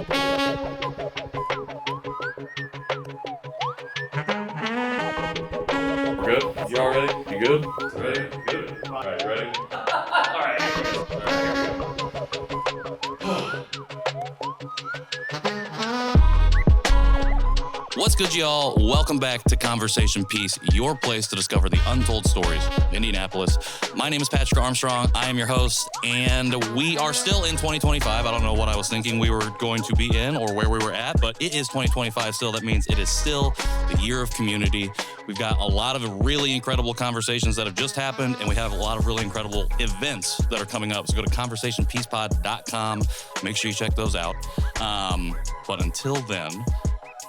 We're good? You all ready? You good? Ready? Good. All right, ready? All right. What's good, y'all? Welcome back to Conversation Piece, your place to discover the untold stories of Indianapolis. My name is Patrick Armstrong. I am your host, and we are still in 2025. I don't know what I was thinking we were going to be in or where we were at, but it is 2025 still. That means it is still the year of community. We've got a lot of really incredible conversations that have just happened, and we have a lot of really incredible events that are coming up. So go to conversationpeacepod.com. Make sure you check those out. But until then,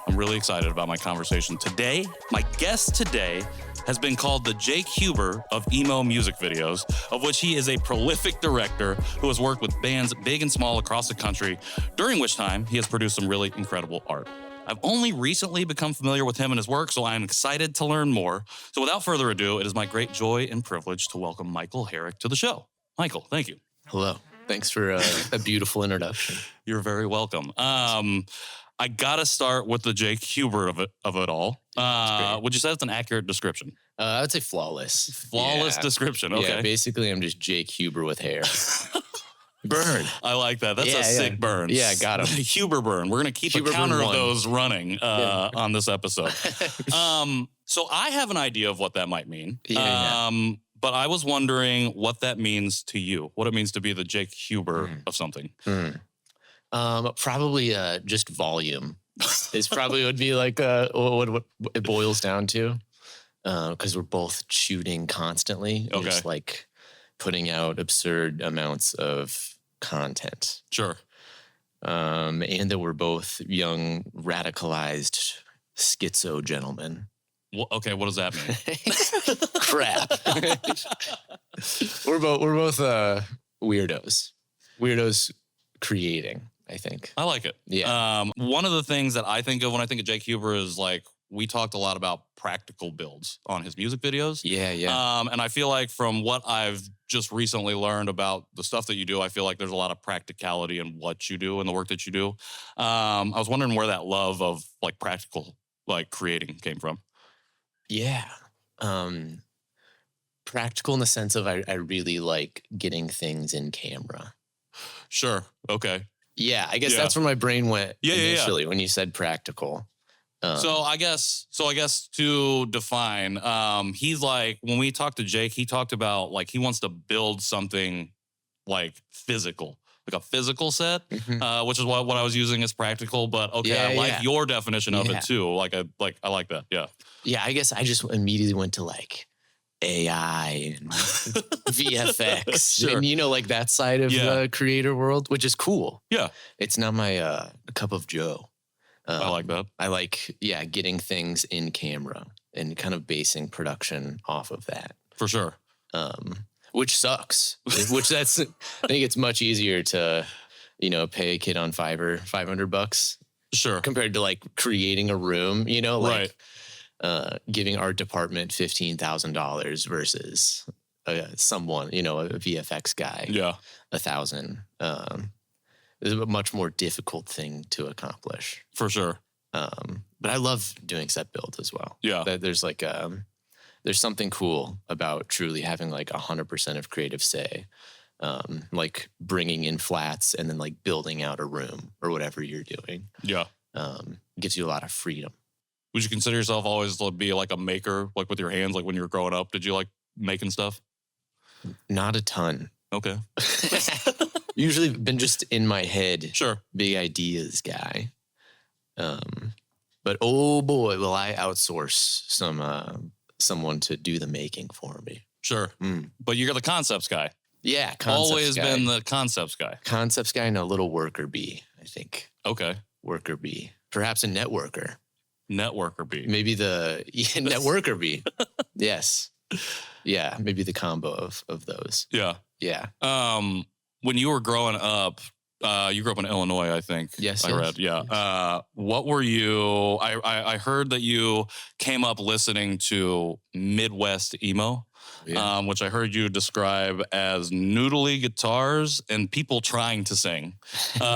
I'm really excited about my conversation today. My guest today has been called the Jake Huber of emo music videos, of which he is a prolific director who has worked with bands big and small across the country, during which time he has produced some really incredible art. I've only recently become familiar with him and his work, so I'm excited to learn more. So without further ado, it is my great joy and privilege to welcome Michael Herrick to the show. Michael, thank you. Hello. Thanks for a beautiful introduction. You're very welcome. I gotta start with the Jake Huber of it all. Would you say that's an accurate description? I would say flawless. Flawless description. Okay. Yeah, basically, I'm just Jake Huber with hair. Burn. I like that. That's a sick burn. Yeah, got him. Huber burn. We're gonna keep Huber a counter burn of one. those running on this episode. So I have an idea of what that might mean. But I was wondering what that means to you. What it means to be the Jake Huber of something. Probably just volume. Is probably would be like what it boils down to. Because we're both shooting constantly. Okay. Just like putting out absurd amounts of content. Sure. And that we're both young, radicalized schizo gentlemen. Well, okay, what does that mean? Crap. we're both weirdos creating, I think. I like it. Yeah. One of the things that I think of when I think of Jake Huber is like, we talked a lot about practical builds on his music videos. Yeah. And I feel like from what I've just recently learned about the stuff that you do, I feel like there's a lot of practicality in what you do and the work that you do. I was wondering where that love of like practical, like creating came from. Yeah. Practical in the sense of I really like getting things in camera. Sure. Okay. Yeah, I guess that's where my brain went initially when you said practical. So I guess to define, he's like, when we talked to Jake, he talked about like he wants to build something like physical, like a physical set, which is what I was using as practical. But okay, I like your definition of it too. I like that. Yeah. Yeah, I guess I just immediately went to like AI and VFX Sure. and like that side of the creator world, which is cool. Yeah. It's not my cup of joe. I like that. I like, getting things in camera and kind of basing production off of that. For sure. Which sucks. I think it's much easier to, pay a kid on Fiverr $500. Sure. Compared to like creating a room, right. Giving art department $15,000 versus someone, a VFX guy, $1,000. It's a much more difficult thing to accomplish. For sure. But I love doing set builds as well. Yeah. There's like there's something cool about truly having like 100% of creative say, like bringing in flats and then like building out a room or whatever you're doing. Yeah. Gives you a lot of freedom. Would you consider yourself always to be like a maker, like with your hands, like when you were growing up? Did you like making stuff? Not a ton. Okay. Usually been just in my head. Sure. Big ideas guy. But oh boy, will I outsource someone to do the making for me. Sure. But you're the concepts guy. Yeah. Concepts always guy. been the concepts guy. Concepts guy and a little worker bee, I think. Okay. Worker bee. Perhaps a networker. Networker bee. Maybe the networker bee. Yes. Yeah. Maybe the combo of those. Yeah. Yeah. When you were growing up, you grew up in Illinois, I think. Yes. I read. Yeah. Yes. What were you? I heard that you came up listening to Midwest emo. Yeah. which I heard you describe as noodly guitars and people trying to sing,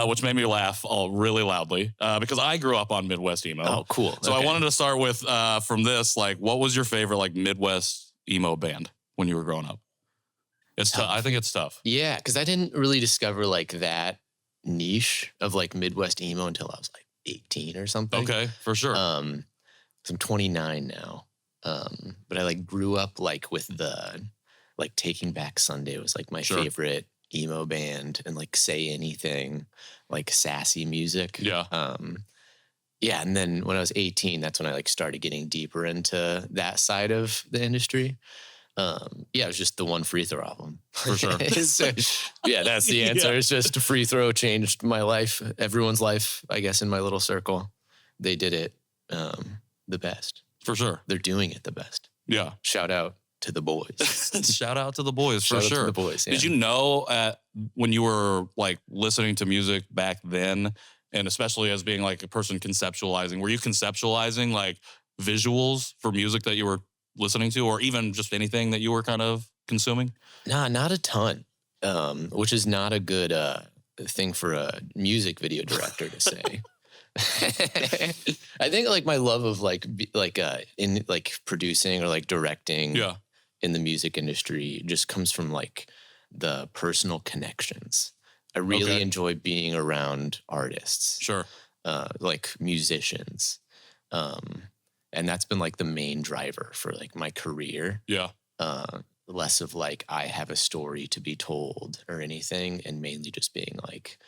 which made me laugh really loudly because I grew up on Midwest emo. Oh, cool. So I wanted to start with from this, like, what was your favorite like Midwest emo band when you were growing up? It's tough. I think it's tough. Yeah, because I didn't really discover like that niche of like Midwest emo until I was like 18 or something. Okay, for sure. So I'm 29 now. But I like grew up like with the like Taking Back Sunday was like my favorite emo band, and like Say Anything, like sassy music. Yeah. Yeah, and then when I was 18, that's when I like started getting deeper into that side of the industry. Yeah, it was just the one Free Throw album. For sure. So, yeah, that's the answer. Yeah. It's just Free Throw changed my life, everyone's life, I guess, in my little circle. They did it the best. For sure. They're doing it the best. Yeah. Shout out to the boys. Shout out to the boys, for Shout out sure. to the boys, yeah. Did you know when you were like listening to music back then, and especially as being like a person conceptualizing, were you conceptualizing like visuals for music that you were listening to, or even just anything that you were kind of consuming? Nah, not a ton, which is not a good thing for a music video director to say. I think like my love of in like producing or like directing in the music industry just comes from like the personal connections. I really enjoy being around artists. Sure. Like musicians. And that's been like the main driver for like my career. Yeah. Less of like I have a story to be told or anything, and mainly just being like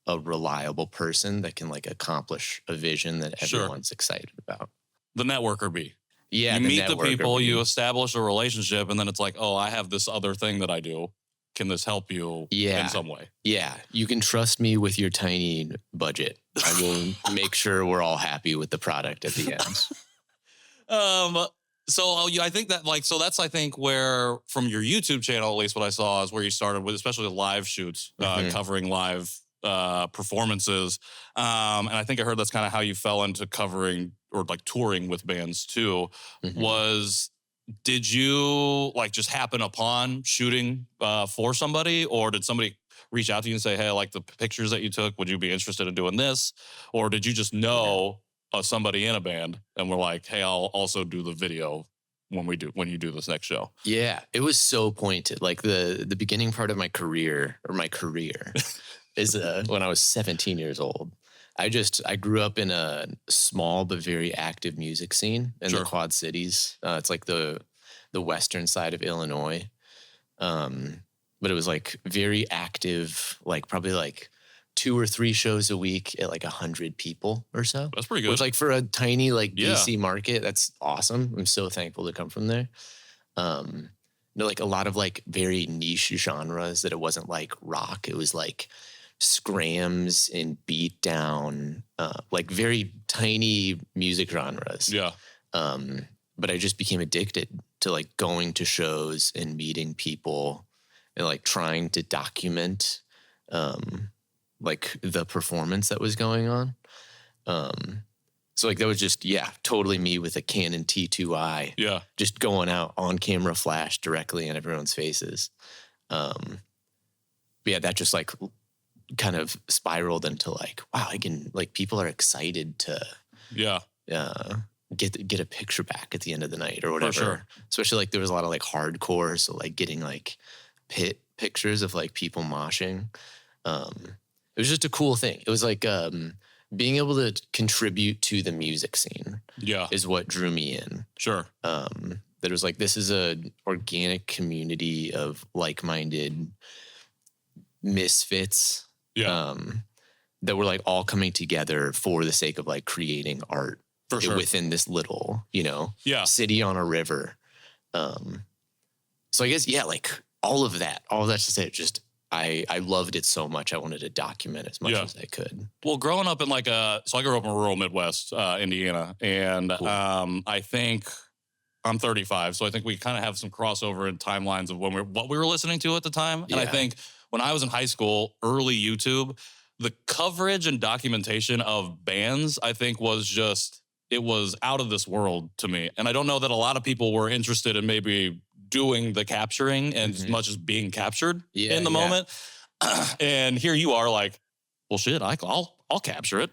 a reliable person that can like accomplish a vision that everyone's excited about. The networker bee. Yeah. You meet the people, you establish a relationship, and then it's like, oh, I have this other thing that I do. Can this help you in some way? Yeah. You can trust me with your tiny budget. I will make sure we're all happy with the product at the end. So I think that like, so that's, I think where from your YouTube channel, at least what I saw is where you started with, especially the live shoots, covering live performances. And I think I heard that's kind of how you fell into covering or like touring with bands too. Did you like just happen upon shooting for somebody, or did somebody reach out to you and say, hey, I like the pictures that you took. Would you be interested in doing this? Or did you just know somebody in a band and we're like, hey, I'll also do the video when you do this next show? Yeah, it was so pointed. Like the beginning part of my career is when I was 17 years old. I grew up in a small but very active music scene in the Quad Cities. It's like the western side of Illinois. But it was like very active, like probably like 2 or 3 shows a week at like 100 people or so. That's pretty good. Which like for a tiny like DC market, that's awesome. I'm so thankful to come from there. Like a lot of like very niche genres that it wasn't like rock. It was like scrams and beat down, like very tiny music genres. Yeah. But I just became addicted to like going to shows and meeting people and like trying to document like the performance that was going on. So like that was just, totally me with a Canon T2i. Yeah. Just going out on camera flash directly in everyone's faces. But yeah, that just like kind of spiraled into like, wow, I can like people are excited to get a picture back at the end of the night or whatever. For sure. Especially like there was a lot of like hardcore, so like getting like pictures of like people moshing. It was just a cool thing. It was like being able to contribute to the music scene. Yeah, is what drew me in. Sure. That it was like this is a organic community of like-minded misfits. Yeah. That were like all coming together for the sake of like creating art. For sure. Within this little, city on a river. So I guess, like all of that to say, just I loved it so much. I wanted to document as much as I could. Well, growing up in like so I grew up in rural Midwest, Indiana. And cool. I think I'm 35. So I think we kind of have some crossover in timelines of what we were listening to at the time. And I think when I was in high school, early YouTube, the coverage and documentation of bands, I think it was out of this world to me. And I don't know that a lot of people were interested in maybe doing the capturing as much as being captured in the yeah. moment. And here you are like, well, shit, I'll capture it.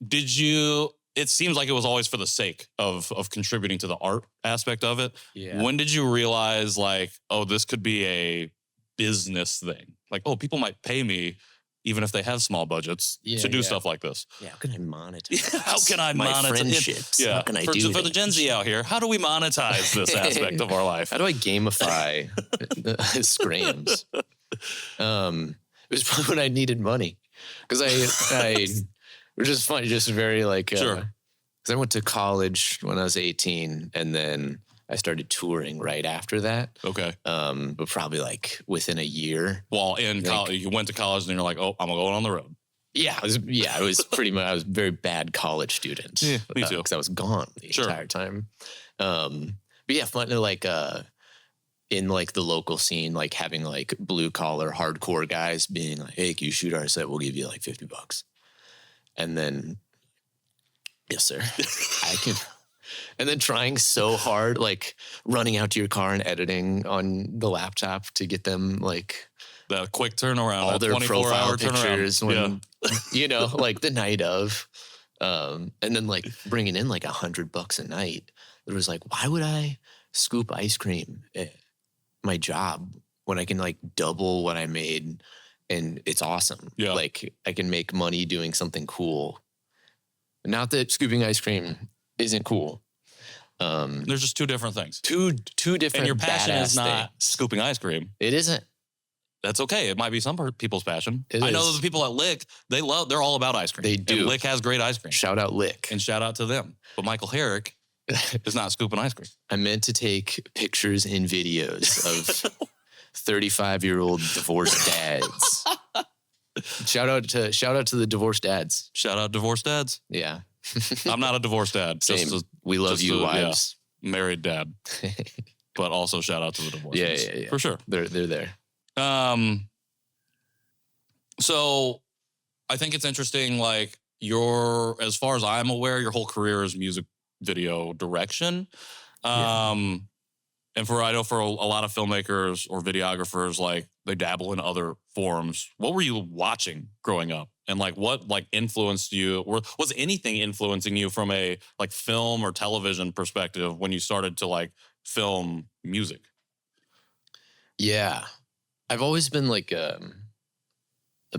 Did you, it seems like it was always for the sake of contributing to the art aspect of it. Yeah. When did you realize like, oh, this could be a business thing? Like, oh, people might pay me even if they have small budgets to do stuff like this. Yeah, how can I monetize? How can I my monetize friendships? Yeah. How can I for the that? Gen Z out here, how do we monetize this aspect of our life? How do I gamify the scrams? It was probably when I needed money because I it was just fun, just very like sure. Because I went to college when I was 18, and then I started touring right after that. Okay. But probably like within a year. Well, in college, you went to college and you're like, oh, I'm going on the road. Yeah, I was pretty much, I was a very bad college student. Yeah, me too. Because I was gone the entire time. But yeah, fun to like, in like the local scene, like having like blue collar hardcore guys being like, hey, can you shoot our set? We'll give you like $50. And then, yes, sir, I can. And then trying so hard, like running out to your car and editing on the laptop to get them like the quick turnaround, all their profile pictures turnaround. When, you know, like the night of, and then like bringing in like $100 a night. It was like, why would I scoop ice cream at my job when I can like double what I made and it's awesome. Yeah. Like I can make money doing something cool. Not that scooping ice cream isn't cool. There's just two different things. Two different. And your passion is not things. scooping ice cream. It isn't. That's okay. It might be some people's passion. I know the people at Lick, they're all about ice cream. They do. And Lick has great ice cream. Shout out Lick. And shout out to them. But Michael Herrick is not scooping ice cream. I meant to take pictures and videos of 35-year-old divorced dads. Shout out to the divorced dads. Shout out divorced dads. Yeah. I'm not a divorced dad. Same. We love you, wives. Yeah, married dad. But also shout out to the divorced dads. Yeah. For sure. They're there. So I think it's interesting, like as far as I'm aware, your whole career is music video direction. And I know for a lot of filmmakers or videographers, like they dabble in other forms. What were you watching growing up? And like what like influenced you, or was anything influencing you from a like film or television perspective when you started to like film music? Yeah. I've always been like a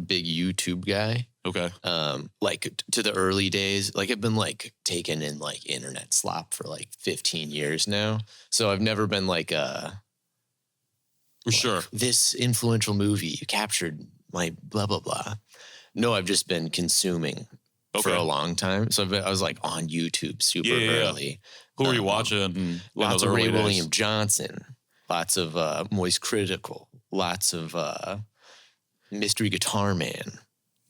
big YouTube guy. Okay. Like to the early days, like I've been like taken in like internet slop for like 15 years now. So I've never been like sure, this influential movie you captured my blah, blah, blah. No, I've just been consuming for a long time. So I was like on YouTube super early. Who were you watching? Lots of Ray William Johnson, lots of Moist Critical, lots of Mystery Guitar Man.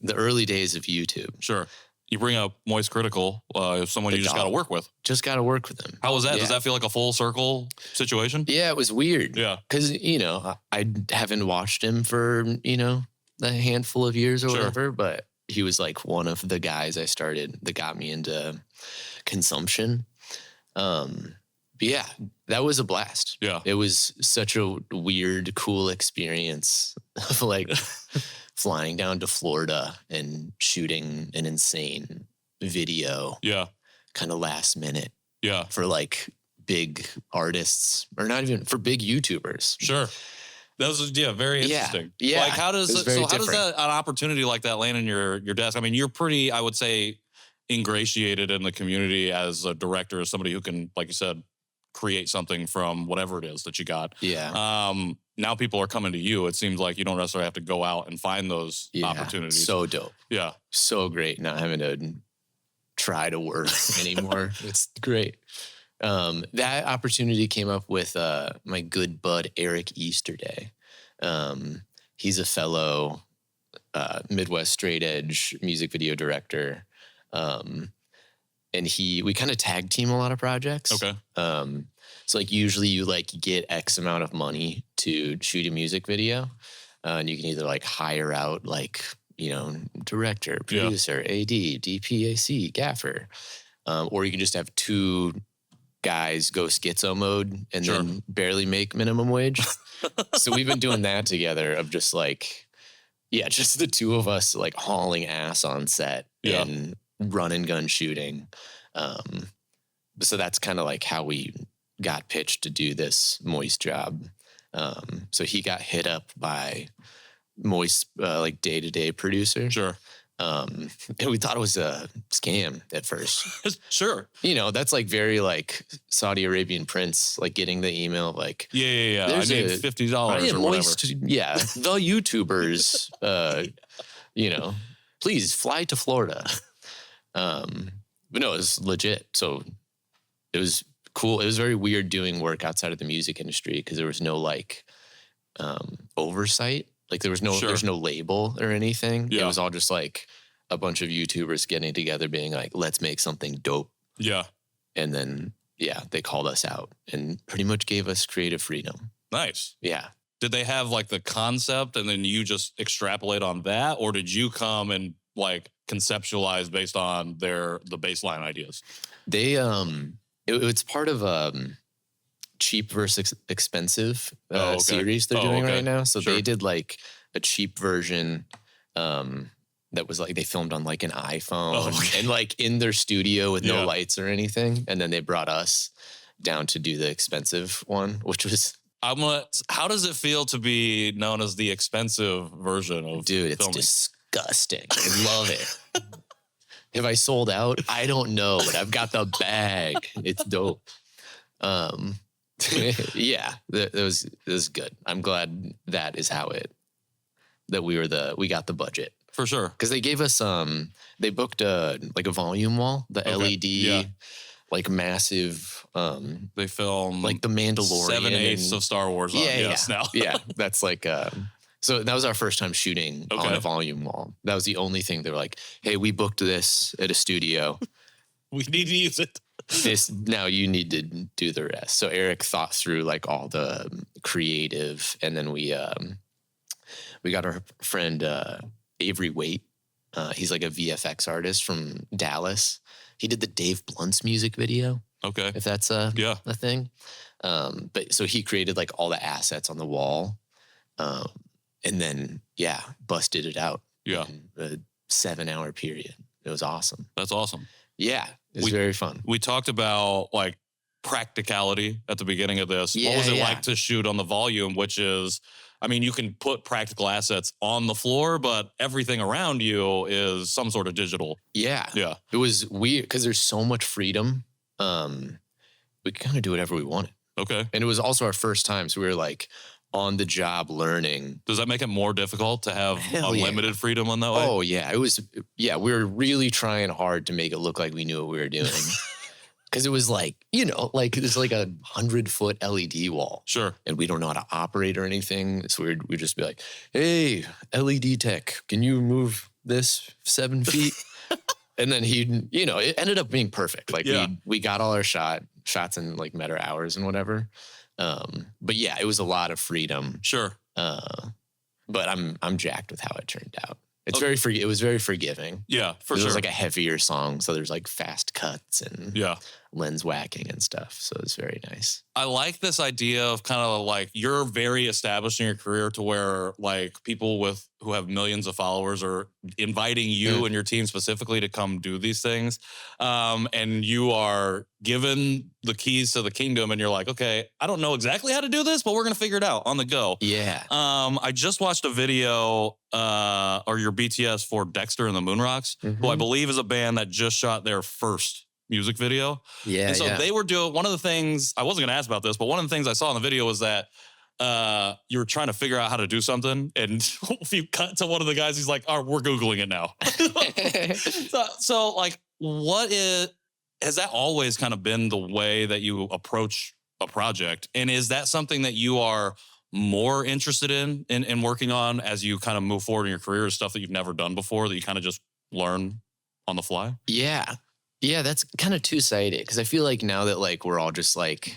The early days of YouTube. Sure. You bring up Moist Critical, someone you just got to work with. Just got to work with them. How was that? Yeah. Does that feel like a full circle situation? Yeah, it was weird. Yeah. Because, you know, I haven't watched him for, you know, a handful of years or whatever, but he was like one of the guys that got me into consumption. But yeah, that was a blast. Yeah. It was such a weird, cool experience of like flying down to Florida and shooting an insane video. Yeah. Kind of last minute. Yeah. For like big artists, or not even for big YouTubers. Sure. That was very interesting. Yeah. Like how does an opportunity like that land in your desk? I mean, you're pretty, I would say, ingratiated in the community as a director, as somebody who can, like you said, create something from whatever it is that you got. Yeah. Now people are coming to you. It seems like you don't necessarily have to go out and find those opportunities. So dope. Yeah. So great not having to try to work anymore. It's great. That opportunity came up with my good bud, Eric Easterday. He's a fellow Midwest straight edge music video director. And we kind of tag team a lot of projects. Okay. So like usually you like get X amount of money to shoot a music video. And you can either like hire out like, you know, director, producer, AD, DPAC, gaffer. Or you can just have two guys go schizo mode and Sure. then barely make minimum wage. So we've been doing that together of just like, yeah, just the two of us like hauling ass on set and run and gun shooting. So that's kind of like how we got pitched to do this Moist job. So he got hit up by Moist, like day-to-day producer. Sure. And we thought it was a scam at first. Sure. You know, that's like very like Saudi Arabian prince, like getting the email like, Yeah. I need $50 or whatever. Moist, yeah, the YouTubers, you know, please fly to Florida. But no, it was legit. So it was cool. It was very weird doing work outside of the music industry because there was no like oversight. Like there was there's no label or anything. Yeah. It was all just like a bunch of YouTubers getting together being like, let's make something dope. Yeah. And then, they called us out and pretty much gave us creative freedom. Nice. Yeah. Did they have like the concept and then you just extrapolate on that? Or did you come and like conceptualize based on the baseline ideas? They, it's part of cheap versus expensive series they're doing right now. So they did like a cheap version that was like they filmed on like an iPhone and like in their studio with no lights or anything. And then they brought us down to do the expensive one, which was how does it feel to be known as the expensive version of it's filming? Disgusting. I love it. Have I sold out? I don't know, but I've got the bag. It's dope. It was good. I'm glad that is how we got the budget. For sure. Because they gave us they booked a volume wall, the LED like massive they film like the Mandalorian 7/8 of Star Wars now. Yeah. That's like so that was our first time shooting on a volume wall. That was the only thing. They were like, hey, we booked this at a studio. We need to use it. Now you need to do the rest. So Eric thought through like all the creative, and then we got our friend Avery Waite. He's like a VFX artist from Dallas. He did the Dave Blunt's music video. Okay. If that's a thing. But so he created like all the assets on the wall. And then, busted it out. Yeah. In a 7-hour period. It was awesome. That's awesome. Yeah. It was very fun. We talked about like practicality at the beginning of this. What was it like to shoot on the volume, which is, I mean, you can put practical assets on the floor, but everything around you is some sort of digital. Yeah. Yeah. It was weird because there's so much freedom. We could kind of do whatever we wanted. Okay. And it was also our first time. So we were like on the job learning. Does that make it more difficult to have unlimited freedom on that way? Oh, yeah. It was, we were really trying hard to make it look like we knew what we were doing. Because it was like, like there's like 100-foot LED wall. Sure. And we don't know how to operate or anything. So we'd just be like, hey, LED tech, can you move this 7 feet? And then it ended up being perfect. Like we got all our shots in like met our hours and whatever. But it was a lot of freedom. Sure. But I'm jacked with how it turned out. It's it was very forgiving. Yeah, for sure. It was like a heavier song, so there's like fast cuts and lens whacking and stuff. So it's very nice. I like this idea of kind of like you're very established in your career to where like people who have millions of followers are inviting you and your team specifically to come do these things. And you are given the keys to the kingdom and you're like, okay, I don't know exactly how to do this, but we're going to figure it out on the go. Yeah. I just watched a video or your BTS for Dexter and the Moonrocks, who I believe is a band that just shot their first music video. Yeah. And so they were doing one of the things, I wasn't going to ask about this, but one of the things I saw in the video was that you were trying to figure out how to do something. And if you cut to one of the guys, he's like, we're Googling it now. so like, has that always kind of been the way that you approach a project? And is that something that you are more interested in working on as you kind of move forward in your career, stuff that you've never done before that you kind of just learn on the fly? Yeah. Yeah, that's kind of two-sided because I feel like now that like we're all just like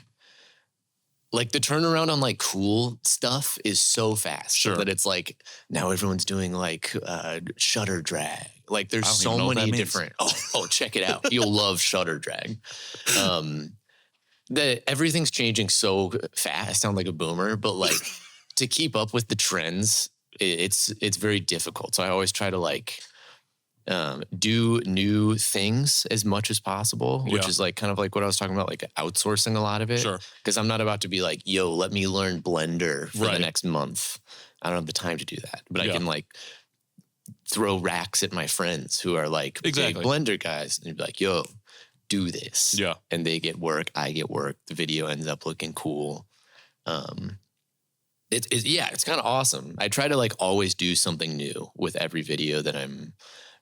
the turnaround on like cool stuff is so fast. Sure. That it's like now everyone's doing like shutter drag. Like there's so many different. Oh, check it out. You'll love shutter drag. Everything's changing so fast. I sound like a boomer, but like to keep up with the trends, it's very difficult. So I always try to like do new things as much as possible, which is like kind of like what I was talking about, like outsourcing a lot of it. Sure. Because I'm not about to be like, yo, let me learn Blender for the next month. I don't have the time to do that. But I can like throw racks at my friends who are like big Blender guys and be like, yo, do this. Yeah. And they get work, I get work. The video ends up looking cool. It's kind of awesome. I try to like always do something new with every video that I'm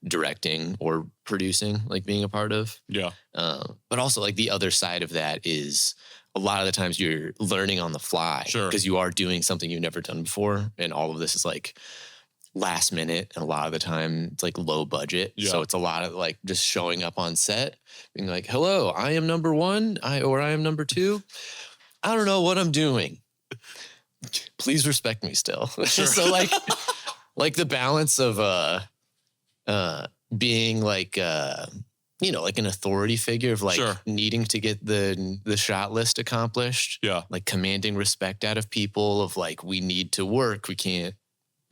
directing or producing, like being a part of. Yeah. But also like the other side of that is a lot of the times you're learning on the fly because you are doing something you've never done before. And all of this is like last minute. And a lot of the time it's like low budget. Yeah. So it's a lot of like just showing up on set being like, hello, I am number one I am number two. I don't know what I'm doing. Please respect me still. Sure. So like the balance of being like like an authority figure of like needing to get the shot list accomplished. Yeah. Like commanding respect out of people of like, we need to work. We can't,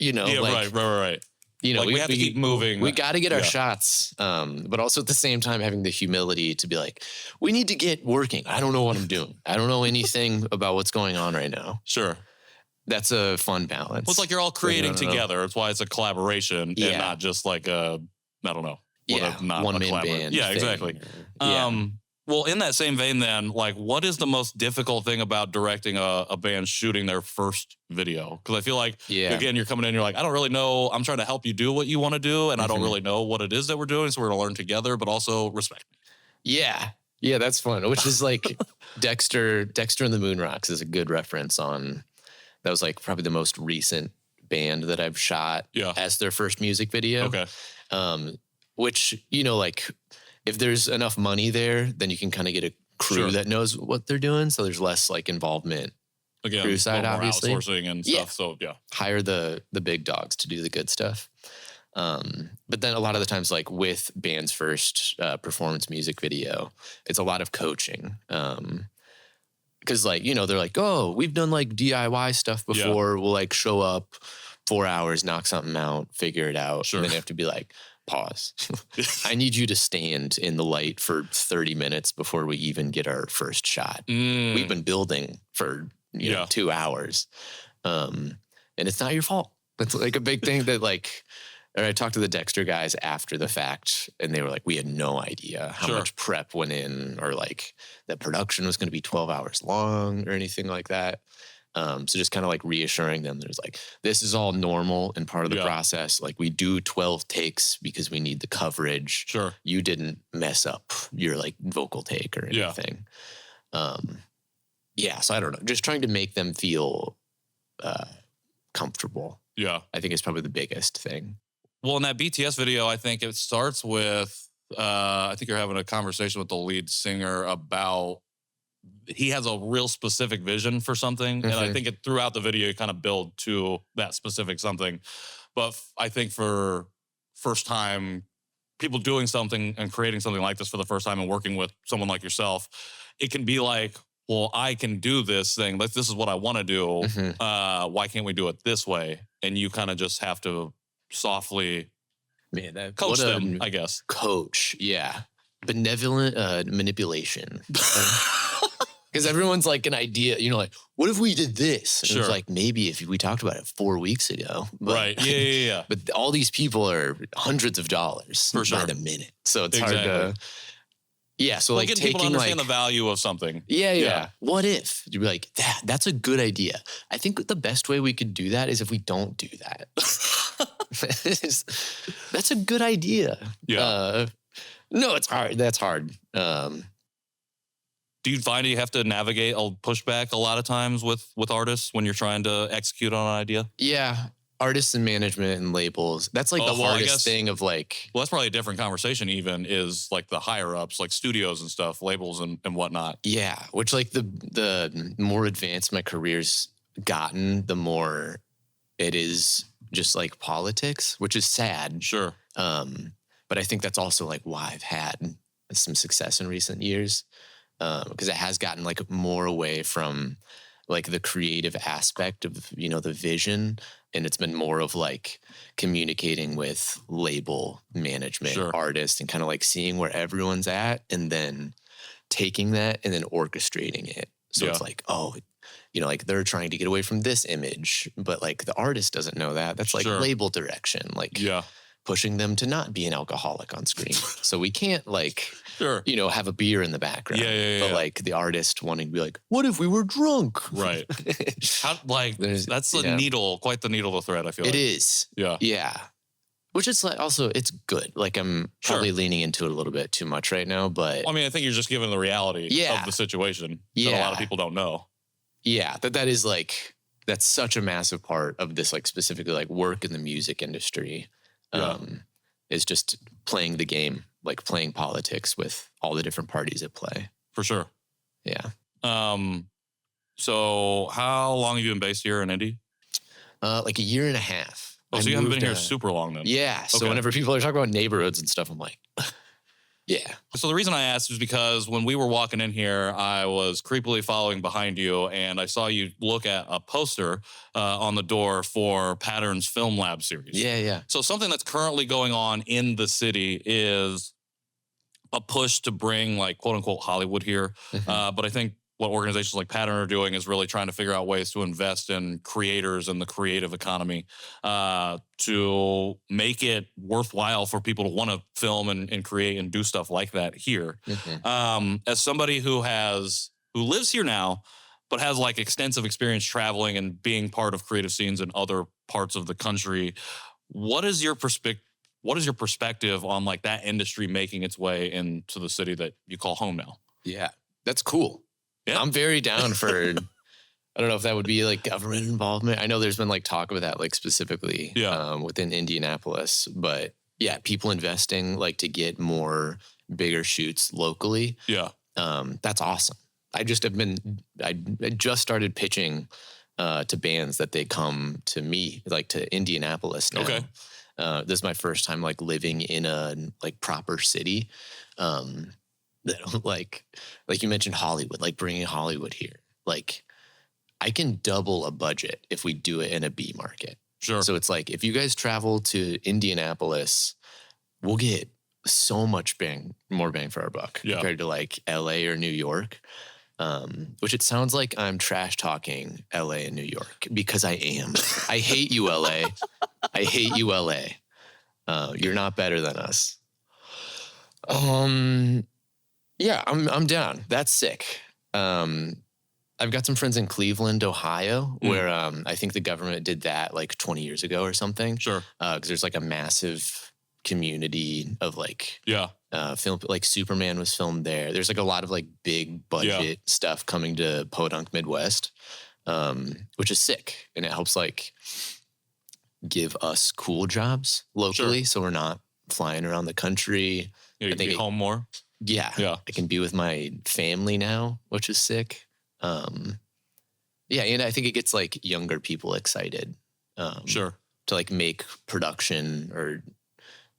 right. You know, like we have to keep moving. We got to get our shots. But also at the same time, having the humility to be like, we need to get working. I don't know what I'm doing. I don't know anything about what's going on right now. Sure. That's a fun balance. Well, it's like you're all creating together. It's why it's a collaboration and not just like I don't know. One-man band. Yeah, exactly. Well, in that same vein then, like what is the most difficult thing about directing a band shooting their first video? Because I feel like, again, you're coming in, you're like, I don't really know. I'm trying to help you do what you want to do. And I don't really know what it is that we're doing. So we're going to learn together, but also respect me. Yeah. Yeah, that's fun. Which is like Dexter and the Moonrocks is a good reference on... That was like probably the most recent band that I've shot as their first music video. Okay. Which, like if there's enough money there, then you can kind of get a crew that knows what they're doing. So there's less like involvement. Again, crew side, obviously. Outsourcing and stuff. So hire the big dogs to do the good stuff. But then a lot of the times, like with band's first performance music video, it's a lot of coaching. Because like, they're like, oh, we've done like DIY stuff before. We'll like show up 4 hours, knock something out, figure it out. Sure. And then they have to be like, pause. I need you to stand in the light for 30 minutes before we even get our first shot. We've been building for 2 hours. And it's not your fault. That's like a big thing that like... Or I talked to the Dexter guys after the fact, and they were like, we had no idea how much prep went in, or like that production was going to be 12 hours long or anything like that. So just kind of like reassuring them, there's like, this is all normal and part of the process. Like we do 12 takes because we need the coverage. Sure. You didn't mess up your like vocal take or anything. So I don't know. Just trying to make them feel comfortable. Yeah. I think is probably the biggest thing. Well, in that BTS video, I think it starts with, I think you're having a conversation with the lead singer about, he has a real specific vision for something. And I think throughout the video, you kind of build to that specific something. But I think for first time, people doing something and creating something like this for the first time and working with someone like yourself, it can be like, well, I can do this thing. Like, this is what I want to do. Why can't we do it this way? And you kind of just have to softly coach them, I guess. Coach, benevolent manipulation. Because everyone's like an idea, like, what if we did this? And it's like, maybe if we talked about it 4 weeks ago. But, right, yeah. But all these people are hundreds of dollars by the minute. So it's hard to... Yeah, so like taking people understand the value of something. Yeah. What if? You'd be like, that's a good idea. I think the best way we could do that is if we don't do that. That's a good idea. Yeah. No, it's hard. That's hard. Do you find you have to navigate a pushback a lot of times with artists when you're trying to execute on an idea? Yeah. Artists and management and labels. That's like the hardest thing of like... Well, that's probably a different conversation even, is like the higher ups, like studios and stuff, labels and whatnot. Yeah, which like the more advanced my career's gotten, the more it is just like politics, which is sad. Sure. But I think that's also like why I've had some success in recent years. because it has gotten like more away from like the creative aspect of, you know, the vision. And it's been more of like communicating with label management, artists, and kind of like seeing where everyone's at and then taking that and then orchestrating it. So it's like, oh, you know, like they're trying to get away from this image, but like the artist doesn't know that. That's like label direction, like pushing them to not be an alcoholic on screen. So we can't like, you know, have a beer in the background. But like the artist wanting to be like, what if we were drunk? Right. That's the needle, quite the needle to thread, I feel like. It is. Yeah. Yeah. Which is like also, it's good. Like I'm probably leaning into it a little bit too much right now, but. I mean, I think you're just given the reality of the situation that a lot of people don't know. Yeah. That is like, that's such a massive part of this, like specifically like work in the music industry. Is just playing the game, like playing politics with all the different parties at play. For sure. Yeah. So how long have you been based here in Indy? Like a year and a half. Oh, so you haven't been here super long then? Yeah. So whenever people are talking about neighborhoods and stuff, I'm like, yeah. So the reason I asked is because when we were walking in here, I was creepily following behind you, and I saw you look at a poster on the door for Pattern's Film Lab series. Yeah. So something that's currently going on in the city is a push to bring like quote unquote Hollywood here. But I think what organizations like Pattern are doing is really trying to figure out ways to invest in creators and the creative economy to make it worthwhile for people to want to film and create and do stuff like that here. As somebody who lives here now, but has like extensive experience traveling and being part of creative scenes in other parts of the country, what is your perspective on like that industry making its way into the city that you call home now? Yeah, that's cool. Yeah. I'm very down for, I don't know if that would be like government involvement. I know there's been like talk of that, like specifically within Indianapolis, but yeah, people investing like to get more bigger shoots locally. Yeah. That's awesome. I just started pitching to bands that they come to me, like to Indianapolis now. Okay. This is my first time like living in a like proper city. That don't like you mentioned Hollywood, like bringing Hollywood here. Like I can double a budget if we do it in a B market. Sure. So it's like, if you guys travel to Indianapolis, we'll get so much more bang for our buck compared to like LA or New York. Which it sounds like I'm trash talking LA and New York because I am. I hate you, LA. I hate you, LA. You're not better than us. Yeah, I'm down. That's sick. I've got some friends in Cleveland, Ohio, where I think the government did that like 20 years ago or something. Sure. Because there's like a massive community of like film, like Superman was filmed there. There's like a lot of like big budget stuff coming to Podunk Midwest, which is sick. And it helps like give us cool jobs locally. So we're not flying around the country. Yeah, you can be home more. Yeah. I can be with my family now, which is sick. Yeah, and I think it gets like younger people excited. Sure. To like make production or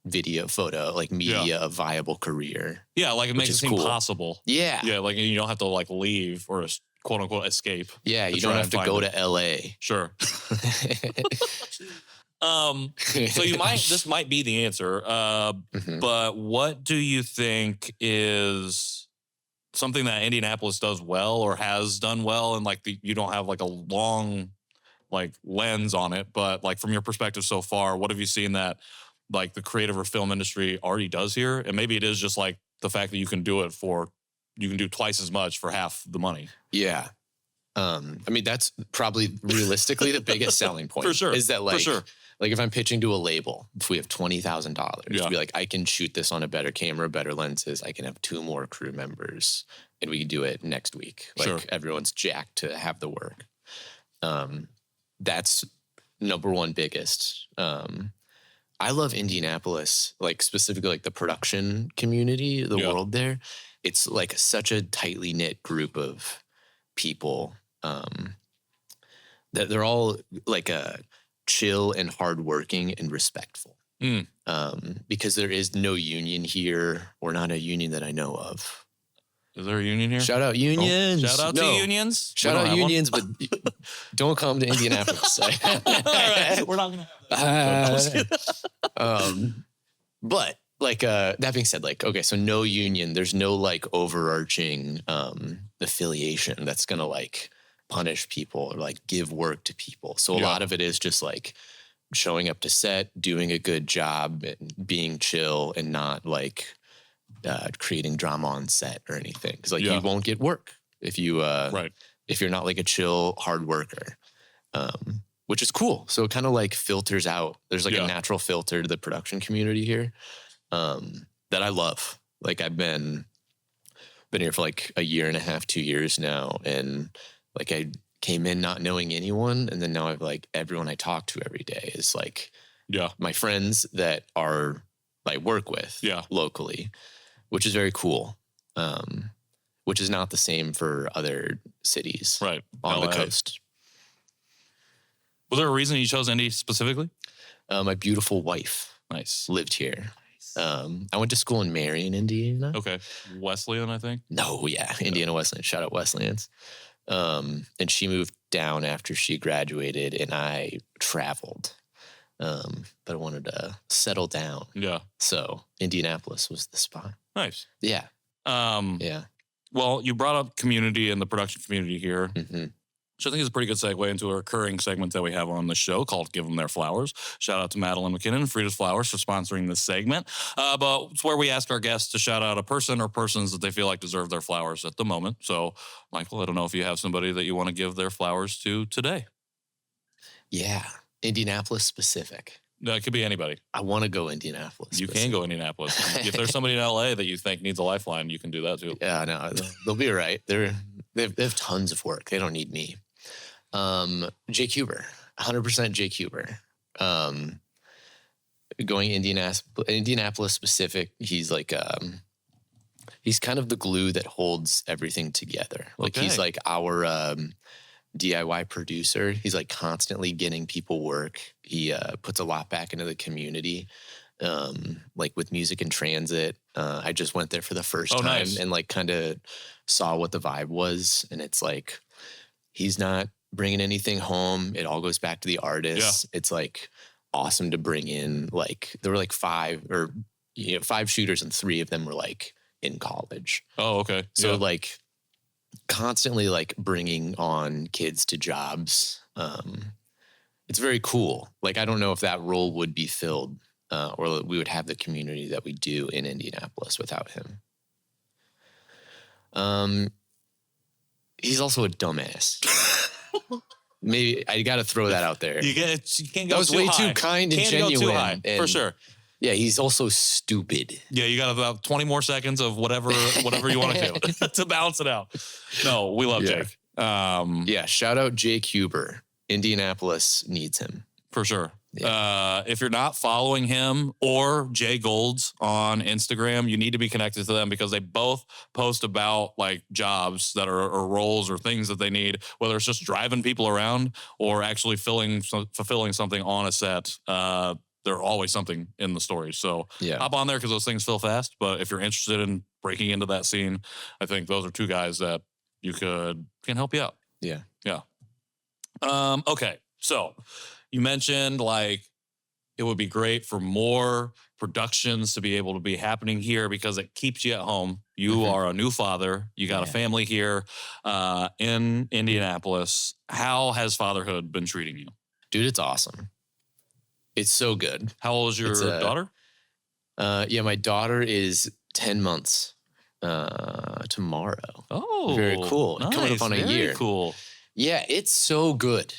video, photo, like media a viable career. Yeah, like it makes it seem possible. Yeah. Yeah, like you don't have to like leave or quote unquote escape. Yeah, you don't have to go to LA. Sure. So this might be the answer, but what do you think is something that Indianapolis does well or has done well, and like you don't have like a long like lens on it, but like from your perspective so far, what have you seen that like the creative or film industry already does here? And maybe it is just like the fact that you can do twice as much for half the money. Yeah. I mean, that's probably realistically the biggest selling point. For sure. Is that like, like if I'm pitching to a label, if we have $20,000, be like, I can shoot this on a better camera, better lenses. I can have 2 more crew members and we can do it next week. Like everyone's jacked to have the work. That's number one biggest. I love Indianapolis, like specifically like the production community, the world there. It's like such a tightly knit group of people. That they're all like chill and hardworking and respectful. Because there is no union here, or not a union that I know of. Is there a union here? Shout out unions. Shout out to unions. Shout out unions, but don't come to Indianapolis. All right. We're not going to have that. But like, that being said, like, okay, so no union, there's no like overarching affiliation that's going to like punish people or like give work to people. So a lot of it is just like showing up to set, doing a good job, and being chill and not like creating drama on set or anything. Cause like you won't get work if you, if you're not like a chill, hard worker, which is cool. So it kind of like filters out. There's like a natural filter to the production community here that I love. Like I've been here for like a year and a half, 2 years now. And like I came in not knowing anyone. And then now I've like everyone I talk to every day is like my friends that are I work with locally, which is very cool. Which is not the same for other cities on the coast. Was there a reason you chose Indy specifically? My beautiful wife lived here. I went to school in Marion, Indiana. Okay. Wesleyan, I think? No, Indiana Wesleyan. Shout out Wesleyans. And she moved down after she graduated, and I traveled. But I wanted to settle down. Yeah. So Indianapolis was the spot. Nice. Yeah. Well, you brought up community and the production community here. Mm-hmm. Which I think is a pretty good segue into a recurring segment that we have on the show called Give Them Their Flowers. Shout out to Madeline McKinnon and Frida's Flowers for sponsoring this segment. But it's where we ask our guests to shout out a person or persons that they feel like deserve their flowers at the moment. So, Michael, I don't know if you have somebody that you want to give their flowers to today. Yeah, Indianapolis specific. No, it could be anybody. I want to go Indianapolis. You can go Indianapolis. If there's somebody in LA that you think needs a lifeline, you can do that too. Yeah, no, they'll be all right. They have tons of work. They don't need me. Jake Huber, 100% Jake Huber. Going Indianapolis specific. He's like, he's kind of the glue that holds everything together. Like he's like our, DIY producer. He's like constantly getting people work. He, puts a lot back into the community. Like with music in transit. I just went there for the first time and like kind of saw what the vibe was. And it's like, he's not bringing anything home. It all goes back to the artists. Yeah. It's like awesome to bring in. Like there were like 5 shooters and 3 of them were like in college. Oh, okay. So like constantly like bringing on kids to jobs. It's very cool. Like I don't know if that role would be filled or we would have the community that we do in Indianapolis without him. He's also a dumbass. Maybe I got to throw that out there. You can't go that was too way high. too kind and can't genuine. Go too high, for sure. Yeah, he's also stupid. Yeah, you got about 20 more seconds of whatever you want to do to balance it out. No, we love Jake. Shout out Jake Huber. Indianapolis needs him. For sure. Yeah. If you're not following him or Jay Golds on Instagram, you need to be connected to them because they both post about like jobs that are or roles or things that they need, whether it's just driving people around or actually fulfilling something on a set. There's always something in the story. So hop on there because those things fill fast. But if you're interested in breaking into that scene, I think those are 2 guys that can help you out. Yeah. Yeah. Okay. So you mentioned like it would be great for more productions to be able to be happening here because it keeps you at home. You are a new father. You got a family here in Indianapolis. How has fatherhood been treating you? Dude, it's awesome. It's so good. How old is your daughter? My daughter is 10 months tomorrow. Oh, very cool. Nice. Coming up on a year. Very cool. Yeah, it's so good.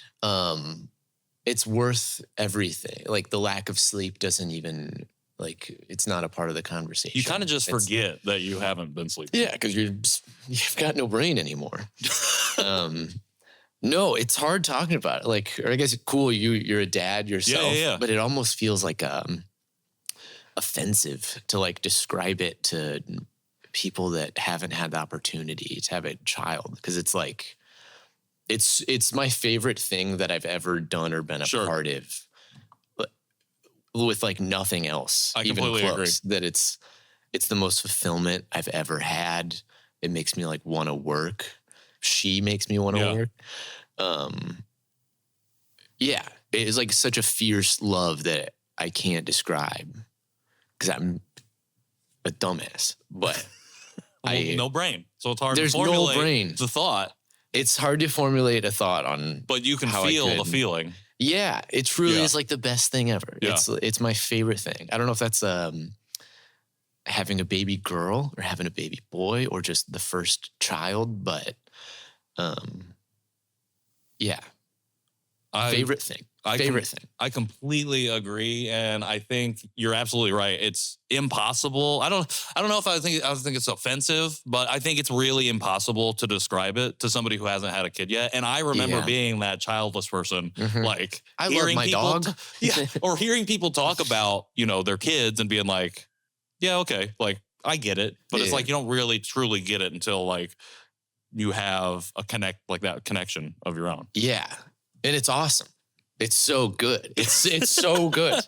It's worth everything. Like the lack of sleep doesn't even it's not a part of the conversation. You kind of just forget that you haven't been sleeping. Yeah, because you've got no brain anymore. No, it's hard talking about it. Like, or I guess cool. You're a dad yourself, but it almost feels like offensive to like describe it to people that haven't had the opportunity to have a child because it's like. It's my favorite thing that I've ever done or been a part of with like nothing else. I completely agree. That it's the most fulfillment I've ever had. It makes me like want to work. She makes me want to work. Yeah, it's like such a fierce love that I can't describe because I'm a dumbass, but no brain. So it's hard to there's formulate no brain. the thought. It's hard to formulate a thought on, but you can feel the feeling. Yeah, it truly is like the best thing ever. Yeah. It's my favorite thing. I don't know if that's having a baby girl or having a baby boy or just the first child, but yeah. Favorite thing. I completely agree, and I think you're absolutely right. It's impossible. I don't know if I think it's offensive, but I think it's really impossible to describe it to somebody who hasn't had a kid yet. And I remember being that childless person, like I love my dog, or hearing people talk about their kids and being like, yeah, okay, like I get it, but it's like you don't really truly get it until like you have that connection of your own. Yeah. And it's awesome. It's so good. It's so good.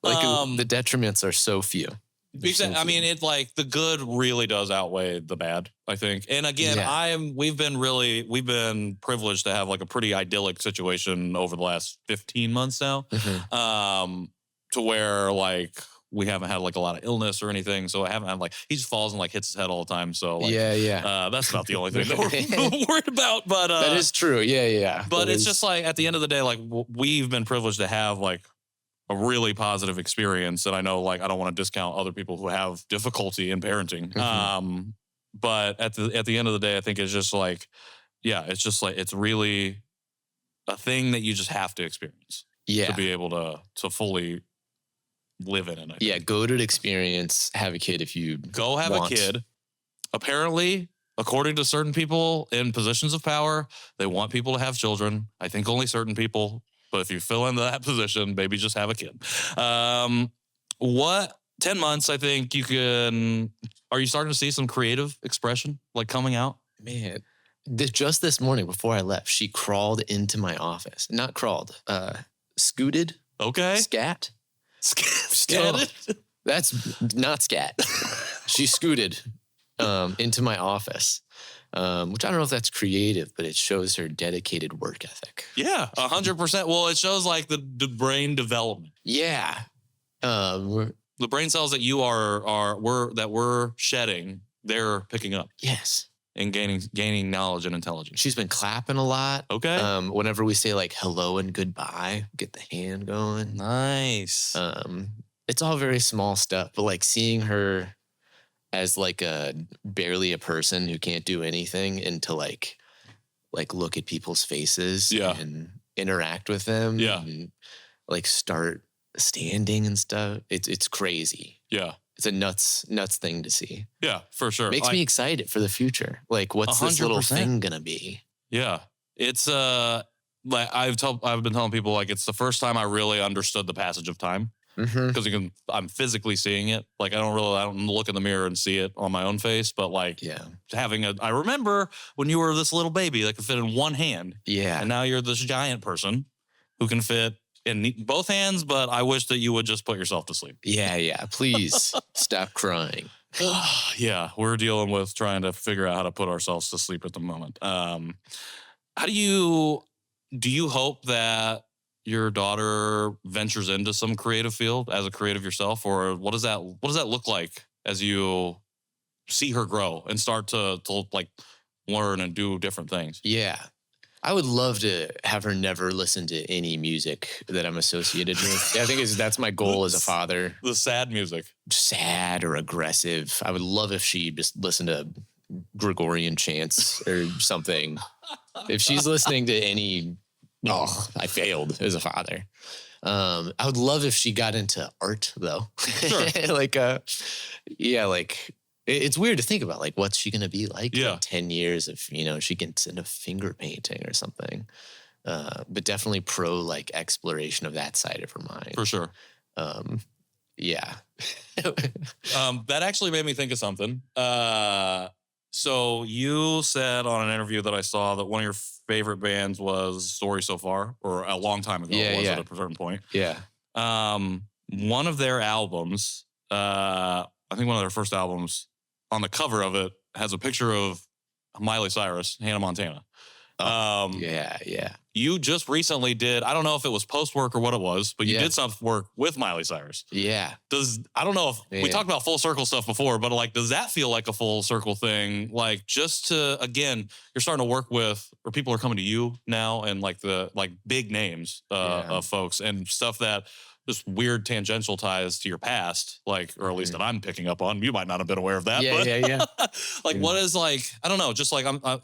Like the detriments are so few. I mean, it's like the good really does outweigh the bad, I think. And again, we've been privileged to have like a pretty idyllic situation over the last 15 months now. To where like we haven't had like a lot of illness or anything. So I haven't had like, he just falls and like hits his head all the time. So like, that's about the only thing that we're worried about. But that is true. Yeah. But it's just like at the end of the day, like we've been privileged to have like a really positive experience. And I know like, I don't want to discount other people who have difficulty in parenting. But at the end of the day, I think it's just like, it's just like, it's really a thing that you just have to experience to be able to fully live in it. Go-to experience, have a kid if you have a kid. Apparently, according to certain people in positions of power, they want people to have children. I think only certain people, but if you fill into that position, maybe just have a kid. 10 months, I think are you starting to see some creative expression like coming out? Man, just this morning before I left, she crawled into my office. Not crawled, scooted. Okay. Scat. Scatted? That's not scat. She scooted into my office, which I don't know if that's creative, but it shows her dedicated work ethic. Yeah, 100%. Well, it shows like the brain development. Yeah. The brain cells that we're shedding, they're picking up. Yes. And gaining knowledge and intelligence. She's been clapping a lot. Okay. Whenever we say like hello and goodbye, get the hand going. Nice. It's all very small stuff, but like seeing her as like barely a person who can't do anything and to like look at people's faces and interact with them and like start standing and stuff. It's crazy. Yeah. It's a nuts thing to see. Yeah, for sure. Makes me excited for the future. Like, what's 100%. This little thing gonna be? Yeah, it's like I've been telling people like it's the first time I really understood the passage of time because I'm physically seeing it. Like I don't look in the mirror and see it on my own face, but like I remember when you were this little baby that could fit in one hand. Yeah, and now you're this giant person who can fit in both hands, but I wish that you would just put yourself to sleep. Yeah. Please stop crying. Yeah, we're dealing with trying to figure out how to put ourselves to sleep at the moment. How do you hope that your daughter ventures into some creative field as a creative yourself, or what does that look like as you see her grow and start to like learn and do different things? Yeah. I would love to have her never listen to any music that I'm associated with. I think that's my goal as a father. The sad music. Sad or aggressive. I would love if she just listened to Gregorian chants or something. If she's listening to any, I failed as a father. I would love if she got into art though. Sure. It's weird to think about, like, what's she going to be like in 10 years if, she gets into finger painting or something. But definitely like exploration of that side of her mind. For sure. Yeah. That actually made me think of something. So you said on an interview that I saw that one of your favorite bands was Story So Far, or a long time ago at a certain point. Yeah. One of their albums, I think one of their first albums, on the cover of it has a picture of Miley Cyrus, Hannah Montana. Yeah. You just recently did, I don't know if it was post work or what it was, but you did some work with Miley Cyrus. Yeah. I don't know if we talked about full circle stuff before, but like, does that feel like a full circle thing? Like just to, again, you're starting to work with, or people are coming to you now and like the big names of folks and stuff that just weird tangential ties to your past, like, or at least that I'm picking up on. You might not have been aware of that. Yeah. Like, what is like, I don't know, just like, I thought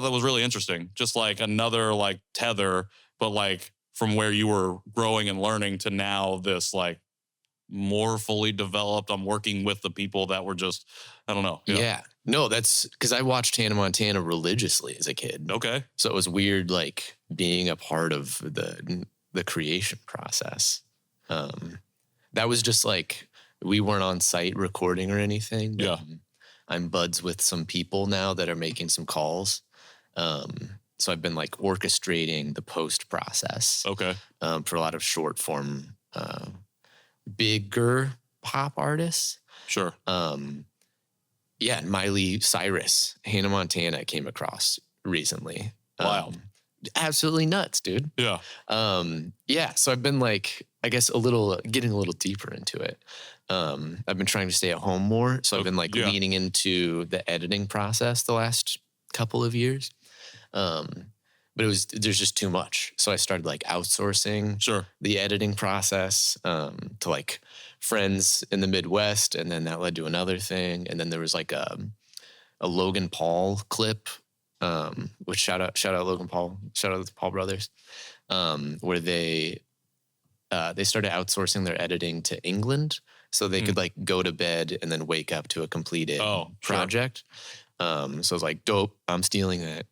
that was really interesting. Just like another like tether, but like from where you were growing and learning to now this like more fully developed, I'm working with the people that were just, I don't know. Yeah. No, that's because I watched Hannah Montana religiously as a kid. Okay. So it was weird, like being a part of the creation process. That was just like, we weren't on site recording or anything. But yeah. I'm buds with some people now that are making some calls. So I've been like orchestrating the post process. Okay. For a lot of short form, bigger pop artists. Sure. Yeah. Miley Cyrus, Hannah Montana came across recently. Wow. Absolutely nuts, dude. Yeah. Yeah. So I've been like, I guess getting a little deeper into it. I've been trying to stay at home more. So I've been like leaning into the editing process the last couple of years. But there's just too much. So I started like outsourcing the editing process, to like friends in the Midwest. And then that led to another thing. And then there was like a Logan Paul clip, which shout out Logan Paul, shout out the Paul brothers, where they started outsourcing their editing to England so they could like go to bed and then wake up to a completed project. So I was like, dope, I'm stealing that.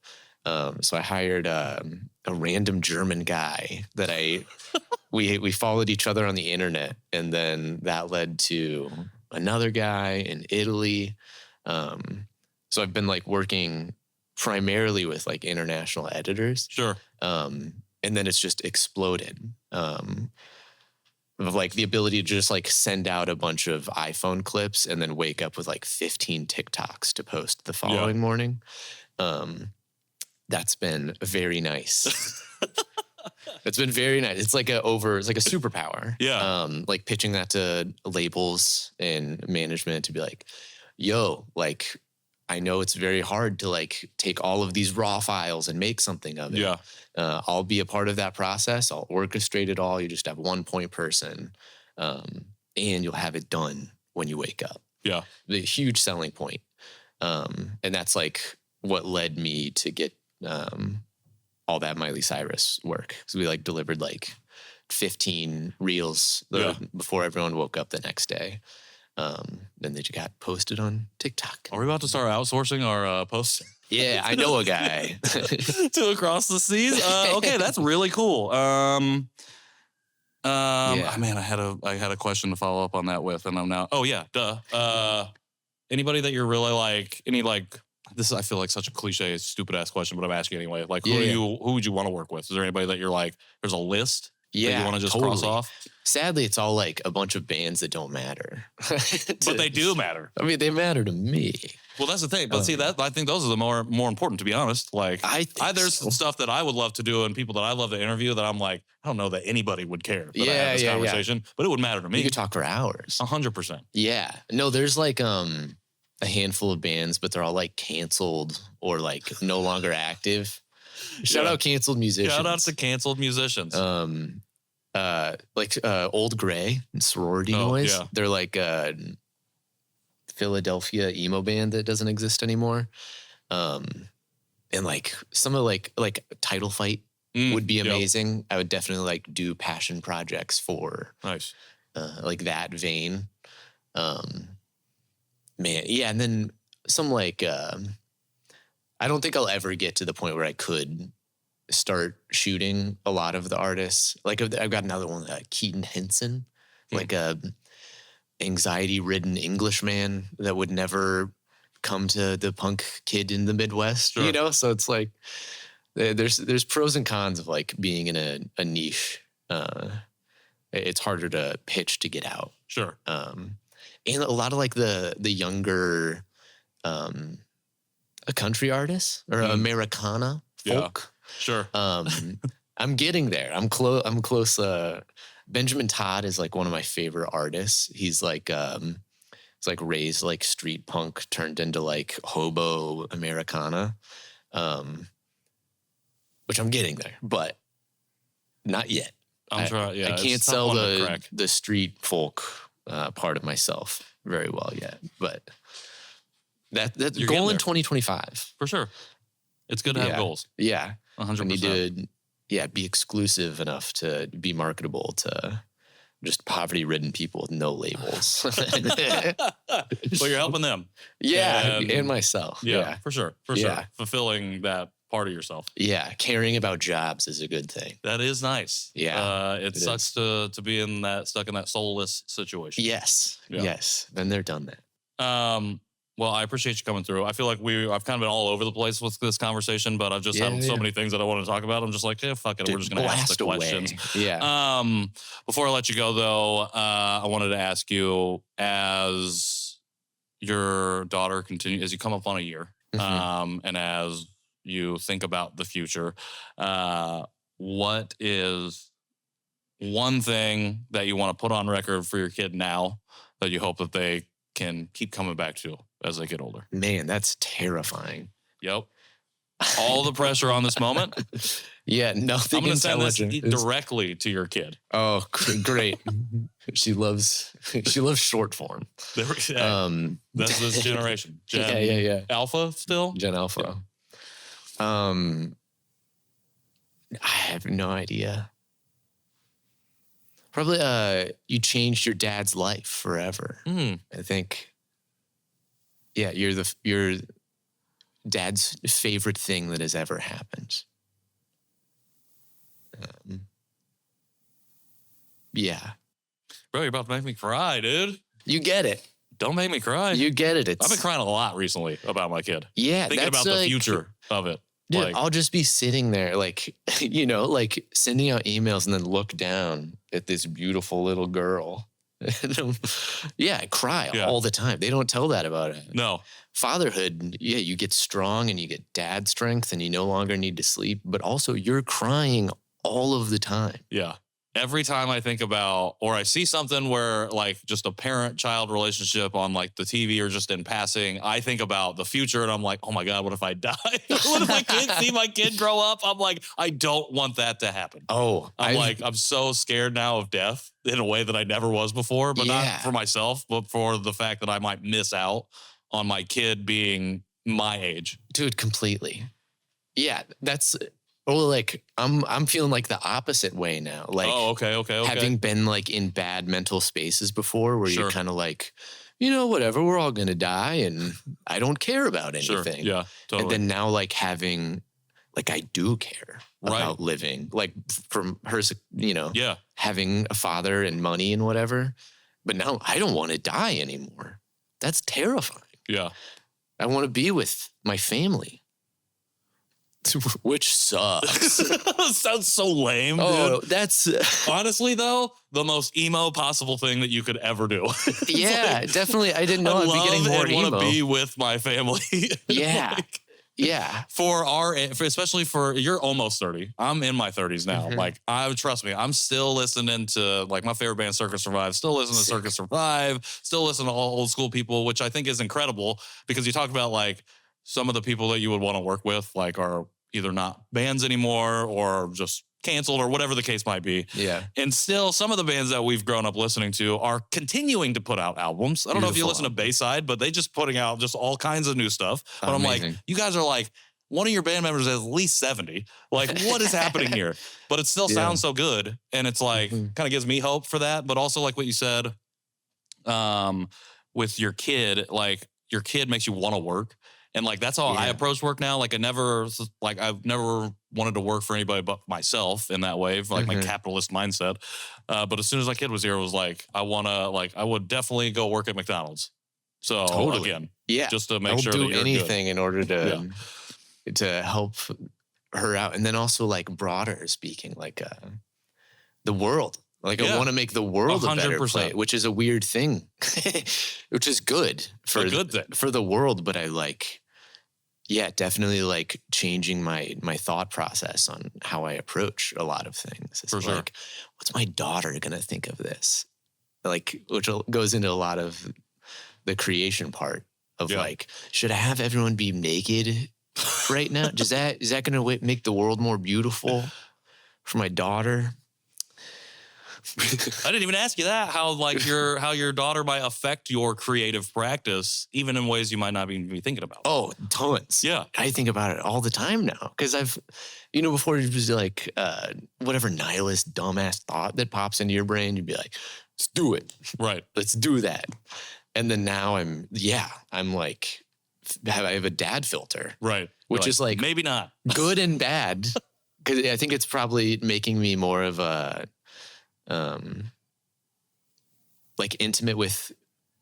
So I hired a random German guy that we followed each other on the internet, and then that led to another guy in Italy. So I've been like working primarily with like international editors. Sure. And then it's just exploded. Of like the ability to just like send out a bunch of iPhone clips and then wake up with like 15 TikToks to post the following morning. That's been very nice. It's been very nice. It's like a superpower. Yeah. Like pitching that to labels and management to be like, yo, like, I know it's very hard to like take all of these raw files and make something of it. Yeah. I'll be a part of that process. I'll orchestrate it all. You just have one point person, and you'll have it done when you wake up. Yeah. The huge selling point. And that's like what led me to get all that Miley Cyrus work. So we like delivered like 15 reels before everyone woke up the next day. Then they just got posted on TikTok. Are we about to start outsourcing our posts? Yeah, I know a guy. To across the seas? Okay, that's really cool. Man, I had a question to follow up on that with, and I'm now. Oh yeah, duh. Anybody that you're really like? This is, I feel like such a cliche, stupid ass question, but I'm asking anyway. Like, who would you want to work with? Is there anybody that you're like? There's a list. that you want to just cross off? Sadly, it's all like a bunch of bands that don't matter. But they do matter. I mean, they matter to me. Well, that's the thing. But see, that I think those are the more important, to be honest. Like, there's some stuff that I would love to do and people that I love to interview that I'm like, I don't know that anybody would care that I have this conversation, but it would matter to me. You could talk for hours. 100%. Yeah. No, there's like a handful of bands, but they're all like canceled or like no longer active. Shout out canceled musicians. Shout out to canceled musicians. Old Gray and Sorority Noise. Yeah. They're like a Philadelphia emo band that doesn't exist anymore. And like some of like Title Fight would be amazing. Yep. I would definitely like do passion projects for like that vein. Man, yeah, and then some like I don't think I'll ever get to the point where I could start shooting a lot of the artists. Like I've got another one, Keaton Henson, like a anxiety-ridden Englishman that would never come to the punk kid in the Midwest, you know? So it's like there's pros and cons of like being in a niche. It's harder to pitch to get out. Sure. And a lot of like the younger a country artist or Americana folk. Yeah, sure. I'm getting there. I'm close. Benjamin Todd is like one of my favorite artists. He's like, it's like raised like street punk turned into like hobo Americana, which I'm getting there, but not yet. I'm trying. Yeah, I can't sell the street folk part of myself very well yet, but that's goal in 2025 for sure. It's good to have goals. Yeah, 100%. I need to be exclusive enough to be marketable to just poverty-ridden people with no labels. Well, you're helping them. Yeah, and myself. Yeah, for sure. Fulfilling that part of yourself. Yeah, caring about jobs is a good thing. That is nice. Yeah. It sucks to be stuck in that soulless situation. Yes. Yeah. Yes. Been there, done that. Well, I appreciate you coming through. I feel like I've kind of been all over the place with this conversation, but I've just had so many things that I want to talk about. I'm just like, fuck it. We're just going to ask the questions. Yeah. Before I let you go, though, I wanted to ask you, as your daughter continues, as you come up on a year, and as you think about the future, what is one thing that you want to put on record for your kid now that you hope that they can keep coming back to as they get older? Man, that's terrifying. Yep. All the pressure on this moment. Yeah, nothing. I'm going to send this directly to your kid. Oh, great. She loves short form. That's this generation. Yeah. Alpha still? Gen Alpha. Yeah. I have no idea. Probably you changed your dad's life forever. I think. Yeah, you're dad's favorite thing that has ever happened. Yeah. Bro, you're about to make me cry, dude. You get it. Don't make me cry. You get it. I've been crying a lot recently about my kid. Yeah. Thinking about the future of it. Dude, I'll just be sitting there like, like sending out emails and then look down at this beautiful little girl. I cry all the time. They don't tell that about it. No. Fatherhood, you get strong and you get dad strength and you no longer need to sleep, but also you're crying all of the time. Yeah. Every time I think about, or I see something where like just a parent-child relationship on like the TV or just in passing, I think about the future and I'm like, oh my God, what if I die? What if I can't see my kid grow up? I'm like, I don't want that to happen. Oh, I'm so scared now of death in a way that I never was before, but not for myself, but for the fact that I might miss out on my kid being my age. Dude, completely. Yeah, that's... Well, like I'm feeling like the opposite way now. Like, okay. Having been like in bad mental spaces before, where you're kind of like, whatever, we're all gonna die, and I don't care about anything. Sure. Yeah, totally. And then now, like having, like I do care about living. Like from her, having a father and money and whatever. But now I don't want to die anymore. That's terrifying. Yeah, I want to be with my family. Which sucks. Sounds so lame, dude. That's honestly though the most emo possible thing that you could ever do. Yeah, definitely. I didn't know I'd be getting more emo. I want to be with my family. Yeah, yeah. Especially for you're almost 30. I'm in my 30s now. Like, trust me, I'm still listening to like my favorite band, Circus Survive. Still listening to Circus Survive. Still listening to all old school people, which I think is incredible because you talk about like some of the people that you would want to work with, like are either not bands anymore or just canceled or whatever the case might be. Yeah. And still some of the bands that we've grown up listening to are continuing to put out albums. I don't know if you listen to Bayside, but they just putting out just all kinds of new stuff. But Amazing. I'm like, you guys are like, one of your band members is at least 70. Like, what is happening here? But it still sounds so good. And it's like, kind of gives me hope for that. But also like what you said with your kid, like your kid makes you want to work. And like, that's how I approach work now. Like I've never wanted to work for anybody but myself in that way, for like my capitalist mindset. But as soon as my kid was here, it was like, I would definitely go work at McDonald's. So again, just to make sure that you're do anything in order to help her out. And then also like broader speaking, like the world, Like I want to make the world 100%. A better place, which is a weird thing, which is good for a good thing for the world. But I like, definitely like changing my thought process on how I approach a lot of things. It's for sure. Like, what's my daughter going to think of this? Like, which goes into a lot of the creation part of like, should I have everyone be naked right now? Is that going to make the world more beautiful for my daughter? I didn't even ask you that. How your daughter might affect your creative practice, even in ways you might not even be thinking about. Oh, tons. Yeah, I think about it all the time now because I've, before it was like whatever nihilist dumbass thought that pops into your brain, you'd be like, let's do it. Right. Let's do that. And then now I'm like, I have a dad filter. Right. Which is like maybe not good and bad because I think it's probably making me more of a like intimate with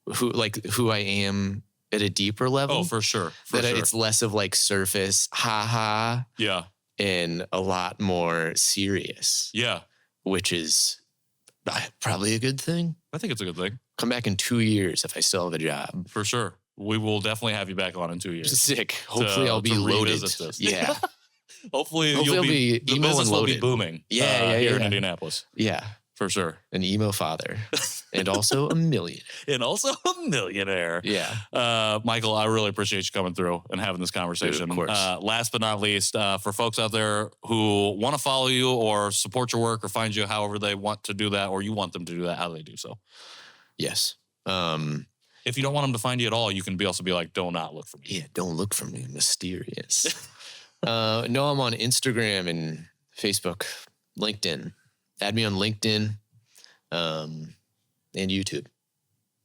who I am at a deeper level. Oh, for sure. It's less of like surface, ha. Yeah. And a lot more serious. Yeah. Which is probably a good thing. I think it's a good thing. Come back in 2 years if I still have a job. For sure. We will definitely have you back on in 2 years. Sick. Hopefully I'll be loaded. This. Yeah. Hopefully you'll be the business will be booming. Here in Indianapolis. Yeah. For sure. An emo father. And also a millionaire. Yeah. Michael, I really appreciate you coming through and having this conversation. Dude, of course. Last but not least, for folks out there who want to follow you or support your work or find you however they want to do that or you want them to do that, how do they do so? Yes. If you don't want them to find you at all, you can also be like, do not look for me. Yeah, don't look for me. Mysterious. No, I'm on Instagram and Facebook, LinkedIn. Add me on LinkedIn and YouTube.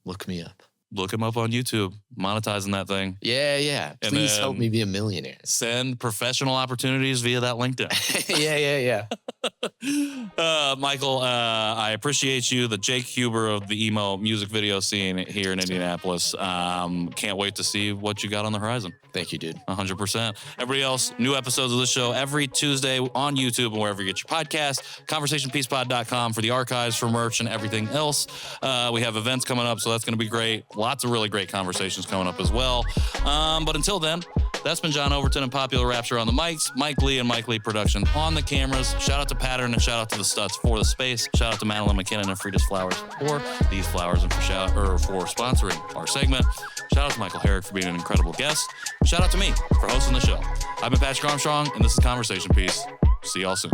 Look me up. Look him up on YouTube, monetizing that thing. Yeah. Please help me be a millionaire. Send professional opportunities via that LinkedIn. Yeah. Michael, I appreciate you, the Jake Huber of the emo music video scene here in Indianapolis. Can't wait to see what you got on the horizon. Thank you, dude. 100%. Everybody else, new episodes of this show every Tuesday on YouTube and wherever you get your podcast. ConversationPiecePod.com for the archives, for merch, and everything else. We have events coming up, so that's going to be great. Lots of really great conversations coming up as well. But until then, that's been John Overton and Popular Rapture on the mics, Mike Lee and Mike Lee Production on the cameras. Shout out to Pattern and shout out to the Stutz for the space. Shout out to Madeline McKinnon and Frida's Flowers for these flowers and for sponsoring our segment. Shout out to Michael Herrick for being an incredible guest. Shout out to me for hosting the show. I've been Patrick Armstrong, and this is Conversation Piece. See y'all soon.